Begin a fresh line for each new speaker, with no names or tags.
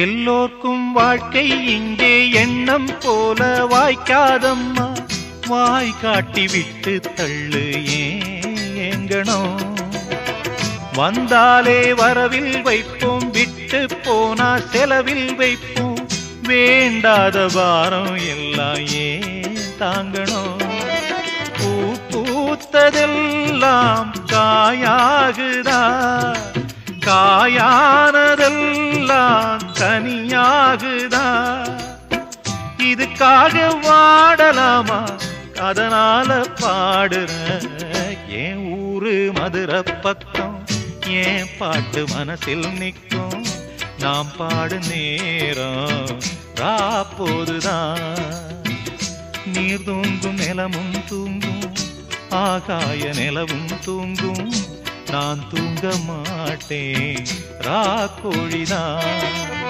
எல்லோர்க்கும் வாழ்க்கை இங்கே எண்ணம் போல வாய்க்காதம்மா. வாய் காட்டி விட்டு தள்ளு ஏங்கணும். வந்தாலே வரவில் வைப்போம், விட்டு போனா செலவில் வைப்போம். வேண்டாத பாரம் எல்லாம் ஏன் தாங்கணும். பூ பூத்ததெல்லாம் காயாகுதா, காயானதெல்லாம் தனியாகுதா. இதுக்காக வாடலாமா, அதனால பாடுற. என் ஊரு மதுரை பக்கம், என் பாட்டு மனசில் நிற்கும். நாம் பாடு நேரம் ராப்போதுதான். நீர் தூங்கும் நிலமும் தூங்கும், ஆகாய நிலவும் தூங்கும். நான் தூங்க மாட்டேன் ராக்கோழிதான்.